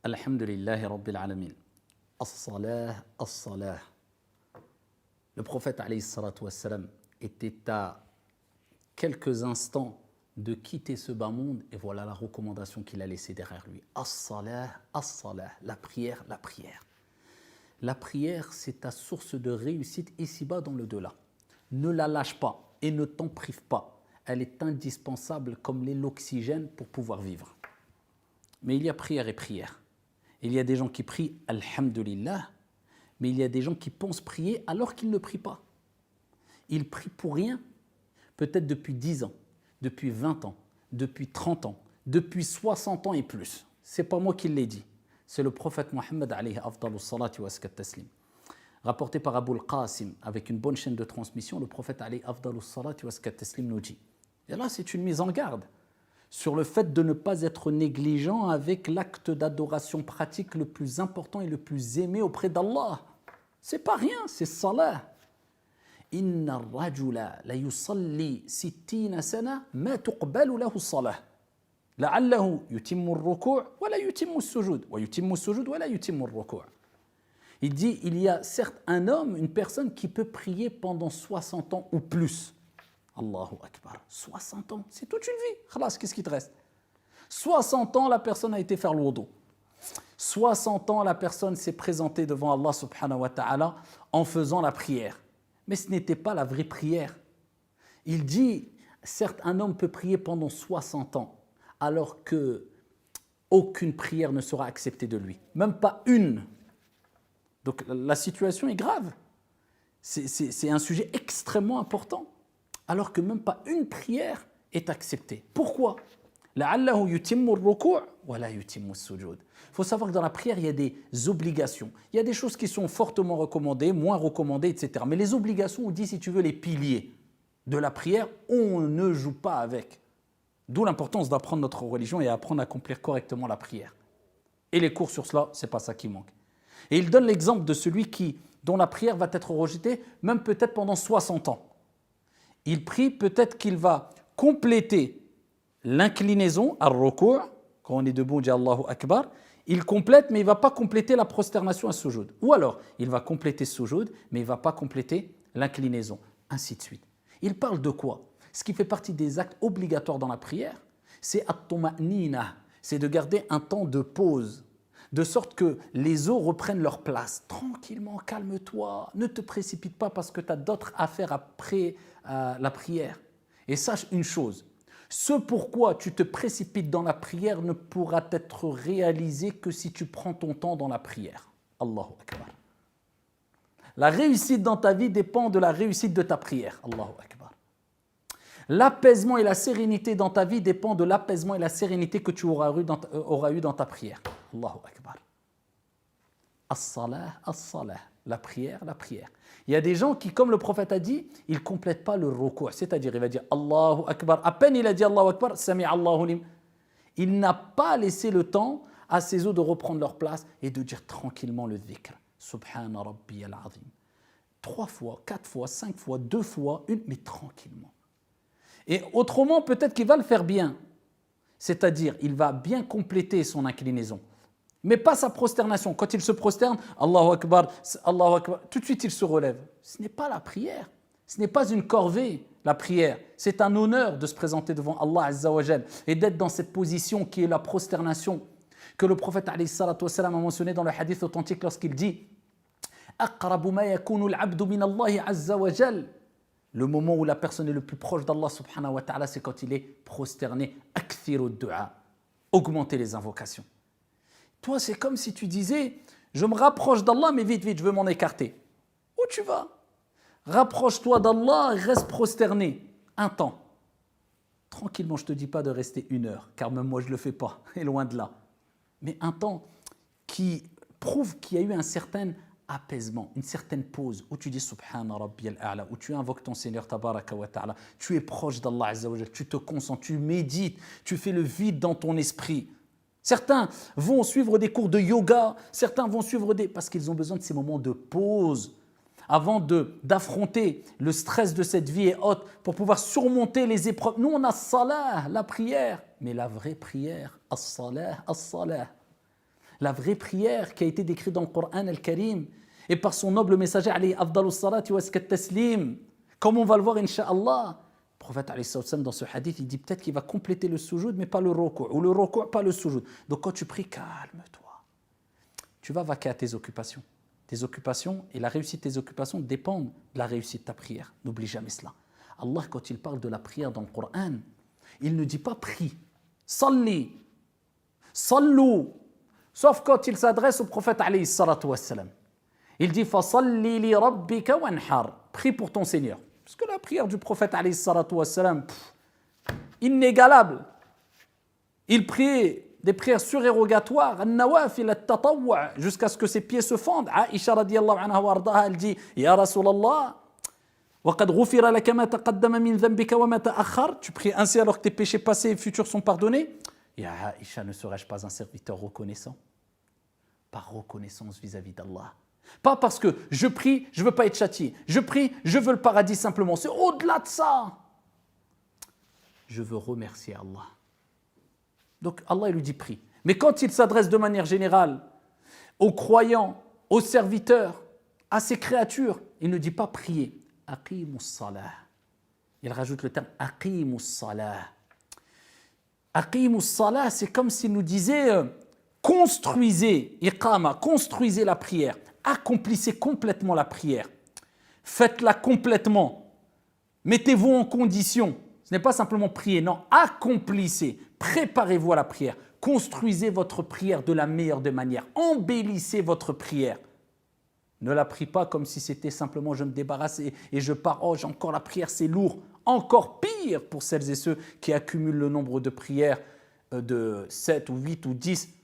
Alhamdulillahi Rabbil Alamin. As-salah, as-salah. Le prophète alayhi salatu wassalam était à quelques instants de quitter ce bas monde et voilà la recommandation qu'il a laissée derrière lui. As-salah, as-salah. La prière, la prière. La prière, c'est ta source de réussite ici-bas dans le delà. Ne la lâche pas et ne t'en prive pas. Elle est indispensable comme l'est l'oxygène pour pouvoir vivre. Mais il y a prière et prière. Il y a des gens qui prient Alhamdulillah, mais il y a des gens qui pensent prier alors qu'ils ne prient pas. Ils prient pour rien, peut-être depuis 10 ans, depuis 20 ans, depuis 30 ans, depuis 60 ans et plus. Ce n'est pas moi qui l'ai dit, c'est le prophète Mohammed alayhi afdalu salati wa askat taslim. Rapporté par Abu al-Qasim avec une bonne chaîne de transmission, le prophète alayhi afdalu salati wa askat taslim nous dit. Et là, c'est une mise en garde sur le fait de ne pas être négligent avec l'acte d'adoration pratique le plus important et le plus aimé auprès d'Allah. C'est pas rien, c'est salah. Inna ar-rajula la yusalli 60 sana ma tuqbalu lahu as-salah. La'allahu yutimmu ar-ruku' wa la yutimmu as-sujud wa yutimmu as-sujud wa la yutimmu ar-ruku'. Il dit il y a certes un homme, une personne qui peut prier pendant 60 ans ou plus. Allahu Akbar, 60 ans, c'est toute une vie. Khalas, qu'est-ce qui te reste? 60 ans, la personne a été faire le wudu. 60 ans, la personne s'est présentée devant Allah subhanahu wa ta'ala en faisant la prière. Mais ce n'était pas la vraie prière. Il dit, certes, un homme peut prier pendant 60 ans, alors que aucune prière ne sera acceptée de lui. Même pas une. Donc la situation est grave. C'est un sujet extrêmement important. Alors que même pas une prière est acceptée. Pourquoi? Il faut savoir que dans la prière, il y a des obligations. Il y a des choses qui sont fortement recommandées, moins recommandées, etc. Mais les obligations, on dit, si tu veux, les piliers de la prière, on ne joue pas avec. D'où l'importance d'apprendre notre religion et apprendre à accomplir correctement la prière. Et les cours sur cela, ce n'est pas ça qui manque. Et il donne l'exemple de celui dont la prière va être rejetée, même peut-être pendant 60 ans. Il prie, peut-être qu'il va compléter l'inclinaison, ar-ruku', quand on est debout, on dit Allahu Akbar, il complète, mais il ne va pas compléter la prosternation à sujoud. Ou alors, il va compléter sujoud, mais il ne va pas compléter l'inclinaison, ainsi de suite. Il parle de quoi? Ce qui fait partie des actes obligatoires dans la prière, c'est at-tuma'nina, c'est de garder un temps de pause, de sorte que les os reprennent leur place. Tranquillement, calme-toi, ne te précipite pas parce que tu as d'autres affaires après la prière. Et sache une chose, ce pourquoi tu te précipites dans la prière ne pourra être réalisé que si tu prends ton temps dans la prière. Allahu Akbar. La réussite dans ta vie dépend de la réussite de ta prière. Allahu Akbar. L'apaisement et la sérénité dans ta vie dépend de l'apaisement et la sérénité que tu auras eu dans ta prière. Allahu Akbar. As-salah, as-salah. La prière, la prière. Il y a des gens qui, comme le prophète a dit, ils ne complètent pas le ruku', c'est-à-dire il va dire Allahu Akbar. À peine il a dit Allahu Akbar, Sami Allahu lim. Il n'a pas laissé le temps à ses os de reprendre leur place et de dire tranquillement le dhikr. Subhana Rabbi al-Azim. 3 fois, 4 fois, 5 fois, 2 fois, une, mais tranquillement. Et autrement, peut-être qu'il va le faire bien. C'est-à-dire, il va bien compléter son inclinaison. Mais pas sa prosternation. Quand il se prosterne, Allahu Akbar, tout de suite il se relève. Ce n'est pas la prière. Ce n'est pas une corvée, la prière. C'est un honneur de se présenter devant Allah Azza wa Jal et d'être dans cette position qui est la prosternation que le prophète alayhi salatu wassalam a mentionné dans le hadith authentique lorsqu'il dit « Aqrabu ma yakunu al-abdu min Allahi Azza wa Jal » Le moment où la personne est le plus proche d'Allah subhanahu wa ta'ala, c'est quand il est prosterné. « Akthiru du'a » Augmenter les invocations. Toi, c'est comme si tu disais, je me rapproche d'Allah, mais vite, vite, je veux m'en écarter. Où tu vas? Rapproche-toi d'Allah, reste prosterné. Un temps. Tranquillement, je ne te dis pas de rester 1 heure, car même moi, je ne le fais pas, et loin de là. Mais un temps qui prouve qu'il y a eu un certain apaisement, une certaine pause, où tu dis Subhana Rabbi al-A'la, où tu invoques ton Seigneur Tabaraka wa Ta'ala, tu es proche d'Allah Azza wa Jal, tu te concentres, tu médites, tu fais le vide dans ton esprit. Certains vont suivre des cours de yoga, certains vont suivre parce qu'ils ont besoin de ces moments de pause avant d'affronter le stress de cette vie et autres pour pouvoir surmonter les épreuves. Nous, on a salah, la prière, mais la vraie prière, as-salah, as-salah. La vraie prière qui a été décrite dans le Coran al-Karim et par son noble messager, alayhi afdalus salati wa azka taslim. Comme on va le voir, incha'Allah, le prophète, alayhi salam, dans ce hadith, il dit peut-être qu'il va compléter le sujoud, mais pas le ruku', ou le ruku', pas le sujoud. Donc quand tu pries, calme-toi. Tu vas vaquer à tes occupations. Tes occupations et la réussite de tes occupations dépendent de la réussite de ta prière. N'oublie jamais cela. Allah, quand il parle de la prière dans le Coran, il ne dit pas prie, salli, sallu, sauf quand il s'adresse au prophète alayhi salatu wassalam. Il dit fasalli li rabbika wanhar, prie pour ton Seigneur. Parce que la prière du prophète alayhi salatu wassalam, inégalable. Il prie des prières surérogatoires, an-nawafil at-tatawwu', jusqu'à ce que ses pieds se fendent. Aïcha radiyallahu anha wa ardaha, elle dit ya Rasulallah, وَقَدْ غُفِرَ لَكَ مَا تَقَدَّمَ مِنْ ذَنْبِكَ وَمَا تَأَخَّرَ. Tu pries ainsi alors que tes péchés passés et futurs sont pardonnés. Ya Aïcha, ne serais-je pas un serviteur reconnaissant? Par reconnaissance vis-à-vis d'Allah. Pas parce que je prie, je ne veux pas être châtié. Je prie, je veux le paradis simplement. C'est au-delà de ça. Je veux remercier Allah. Donc Allah il lui dit prie. Mais quand il s'adresse de manière générale aux croyants, aux serviteurs, à ses créatures, il ne dit pas prier. Aqimus salah. Il rajoute le terme aqimus salah. Aqimus salah, c'est comme s'il nous disait construisez, iqama, construisez la prière, accomplissez complètement la prière, faites-la complètement, mettez-vous en condition. Ce n'est pas simplement prier, non, accomplissez, préparez-vous à la prière, construisez votre prière de la meilleure des manières, embellissez votre prière. Ne la prie pas comme si c'était simplement je me débarrasse et je pars, oh j'ai encore la prière, c'est lourd. Encore pire pour celles et ceux qui accumulent le nombre de prières de 7 ou 8 ou 10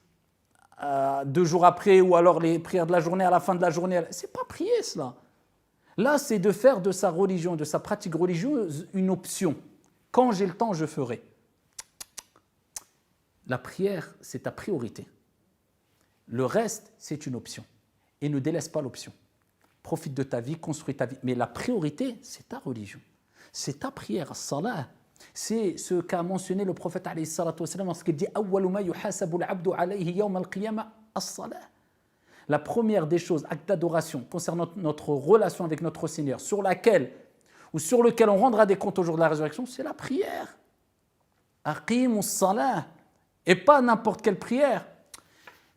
2 jours après, ou alors les prières de la journée à la fin de la journée. C'est pas prier cela. Là, c'est de faire de sa religion, de sa pratique religieuse une option. Quand j'ai le temps, je ferai. La prière, c'est ta priorité. Le reste, c'est une option. Et ne délaisse pas l'option. Profite de ta vie, construis ta vie. Mais la priorité, c'est ta religion. C'est ta prière, salah. C'est ce qu'a mentionné le prophète alayhi salatu wassalam lorsqu'il dit awwalu ma yuhasabu al-'abdu alayhi yawm al-qiyamah as-salah. La première des choses, acte d'adoration concernant notre relation avec notre Seigneur, sur laquelle ou sur lequel on rendra des comptes au jour de la résurrection, c'est la prière. Aqimus salah. Et pas n'importe quelle prière.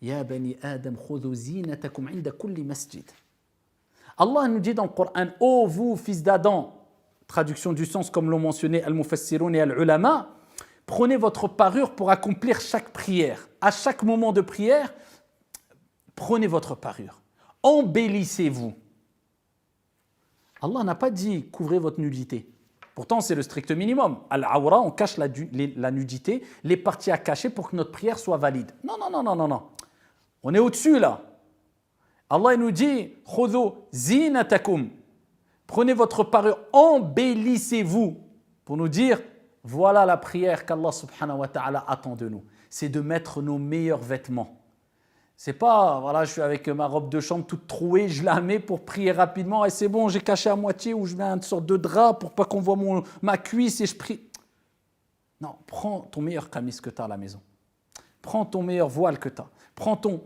Ya bani Adam khudhu zinatakum 'inda kulli masjid. Allah nous dit dans le Coran, ô vous fils d'Adam, traduction du sens comme l'ont mentionné al-mufassirun et al-ulama, prenez votre parure pour accomplir chaque prière. À chaque moment de prière, prenez votre parure. Embellissez-vous. Allah n'a pas dit couvrez votre nudité. Pourtant, c'est le strict minimum. Al-awra, on cache la nudité, les parties à cacher pour que notre prière soit valide. Non, non, non, non, non, non. On est au-dessus là. Allah nous dit khudhu zinatakum. Prenez votre parure, embellissez-vous pour nous dire voilà la prière qu'Allah subhanahu wa ta'ala attend de nous. C'est de mettre nos meilleurs vêtements. C'est pas voilà, je suis avec ma robe de chambre toute trouée, je la mets pour prier rapidement et c'est bon, j'ai caché à moitié ou je mets une sorte de drap pour pas qu'on voit ma cuisse et je prie. Non, prends ton meilleur camis que tu as à la maison. Prends ton meilleur voile que tu as. Prends ton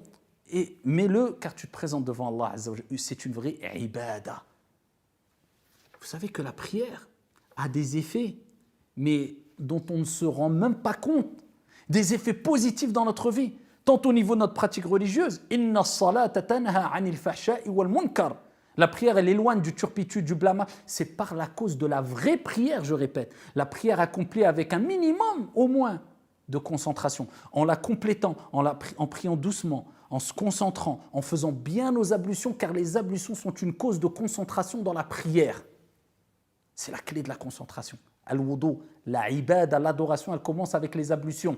et mets-le car tu te présentes devant Allah Azza wa Jalla. C'est une vraie ibada. Vous savez que la prière a des effets, mais dont on ne se rend même pas compte. Des effets positifs dans notre vie, tant au niveau de notre pratique religieuse. Inna as-salata tanha 'anil fahsha'i wal munkar. La prière, elle éloigne du turpitude, du blâme. C'est par la cause de la vraie prière, je répète. La prière accomplie avec un minimum, au moins, de concentration. En la complétant, en priant doucement, en se concentrant, en faisant bien nos ablutions, car les ablutions sont une cause de concentration dans la prière. C'est la clé de la concentration. Al-wudu, la ibada, l'adoration, elle commence avec les ablutions.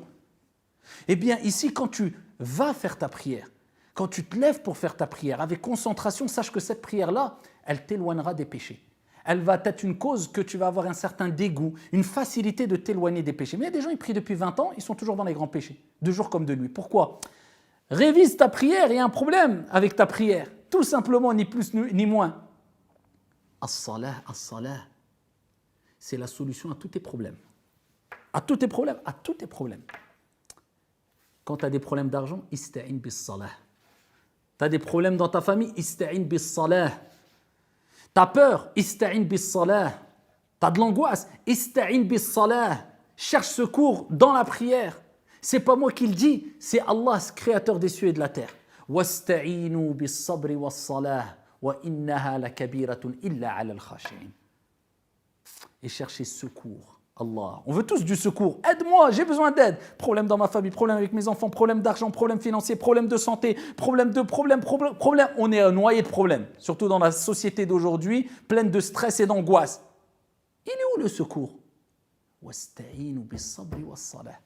Eh bien, ici, quand tu vas faire ta prière, quand tu te lèves pour faire ta prière avec concentration, sache que cette prière-là, elle t'éloignera des péchés. Elle va être une cause que tu vas avoir un certain dégoût, une facilité de t'éloigner des péchés. Mais il y a des gens, ils prient depuis 20 ans, ils sont toujours dans les grands péchés, de jour comme de nuit. Pourquoi ? Révise ta prière, il y a un problème avec ta prière. Tout simplement, ni plus ni moins. As-salah, as-salah. C'est la solution à tous tes problèmes. À tous tes problèmes, à tous tes problèmes. Quand tu as des problèmes d'argent, ista'in bis salah. Tu as des problèmes dans ta famille, ista'in bis salah. Tu as peur, ista'in bis salah. Tu as de l'angoisse, ista'in bis salah. Cherche secours dans la prière. C'est pas moi qui le dis, c'est Allah, créateur des cieux et de la terre. Wasta'inu bis sabri was salah wa innaha lakabiratun illa 'ala al-khashi'in. Et chercher secours. Allah. On veut tous du secours. Aide-moi, j'ai besoin d'aide. Problème dans ma famille, problème avec mes enfants, problème d'argent, problème financier, problème de santé, problème. On est noyé de problèmes. Surtout dans la société d'aujourd'hui, pleine de stress et d'angoisse. Il est où le secours? Wasta'inu bis sabri was salah.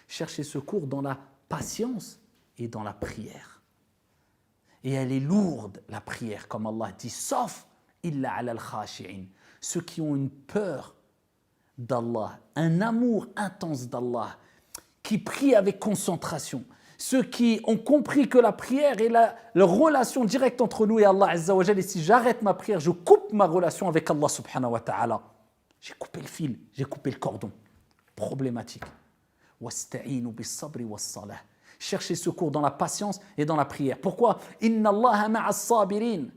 Chercher secours dans la patience et dans la prière. Et elle est lourde, la prière, comme Allah dit, sauf illa 'ala al-khashi'in. Ceux qui ont une peur d'Allah, un amour intense d'Allah, qui prient avec concentration. Ceux qui ont compris que la prière est la relation directe entre nous et Allah Azza wa Jalla. Et si j'arrête ma prière, je coupe ma relation avec Allah subhanahu wa ta'ala. J'ai coupé le fil, j'ai coupé le cordon. Problématique. Wasta'inu bis sabri was salah. Cherchez secours dans la patience et dans la prière. Pourquoi? Inna Allaha ma'as sabirin.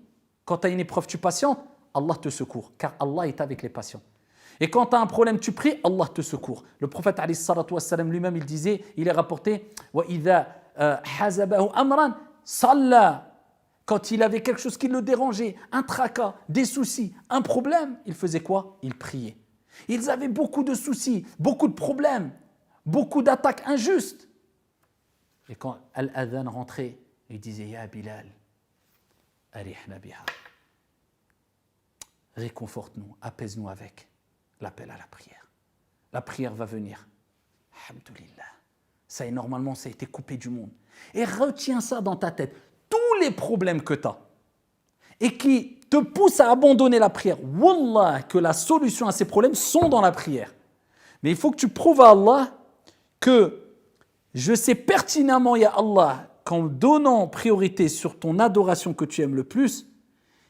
Quand tu as une épreuve, tu patientes, Allah te secourt, car Allah est avec les patients. Et quand tu as un problème, tu pries, Allah te secourt. Le prophète alayhi salatu wassalam lui-même, il disait, il est rapporté, wa idha hazabahu amran salla. Quand il avait quelque chose qui le dérangeait, un tracas, des soucis, un problème, il faisait quoi? Il priait. Ils avaient beaucoup de soucis, beaucoup de problèmes, beaucoup d'attaques injustes. Et quand Al-Adhan rentrait, il disait, Ya Bilal, arihna biha. Réconforte-nous, apaise-nous avec l'appel à la prière. La prière va venir. Alhamdulillah. Ça est normalement, ça a été coupé du monde. Et retiens ça dans ta tête. Tous les problèmes que tu as et qui te poussent à abandonner la prière, wallah, que la solution à ces problèmes sont dans la prière. Mais il faut que tu prouves à Allah que je sais pertinemment, ya Allah, qu'en donnant priorité sur ton adoration que tu aimes le plus,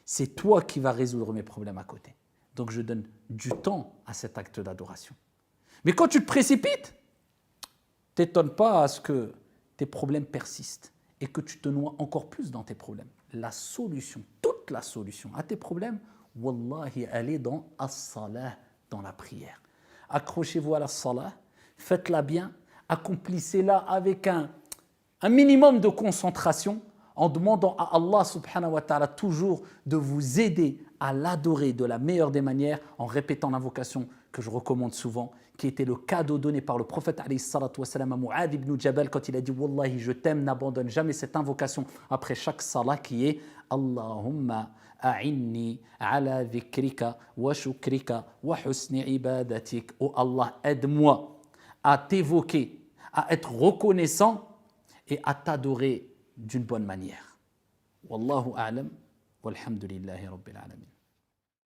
c'est toi qui vas résoudre mes problèmes à côté. Donc je donne du temps à cet acte d'adoration. Mais quand tu te précipites, t'étonne pas à ce que tes problèmes persistent et que tu te noies encore plus dans tes problèmes. La solution, toute la solution à tes problèmes, wallahi, elle est dans as-salah, dans la prière. Accrochez-vous à la salah, faites-la bien, accomplissez-la avec un minimum de concentration, en demandant à Allah subhanahu wa ta'ala toujours de vous aider à l'adorer de la meilleure des manières, en répétant l'invocation que je recommande souvent, qui était le cadeau donné par le prophète alayhi salatu wassalam à Mu'adh ibn Jabal quand il a dit « Wallahi, je t'aime, n'abandonne jamais cette invocation après chaque salat qui est « Allahumma a'inni ala dhikrika wa shukrika wa husni ibadatik » « Oh Allah, aide-moi à t'évoquer, à être reconnaissant et à t'adorer d'une bonne manière. Wallahu a'lam, walhamdulillahi rabbil alamin.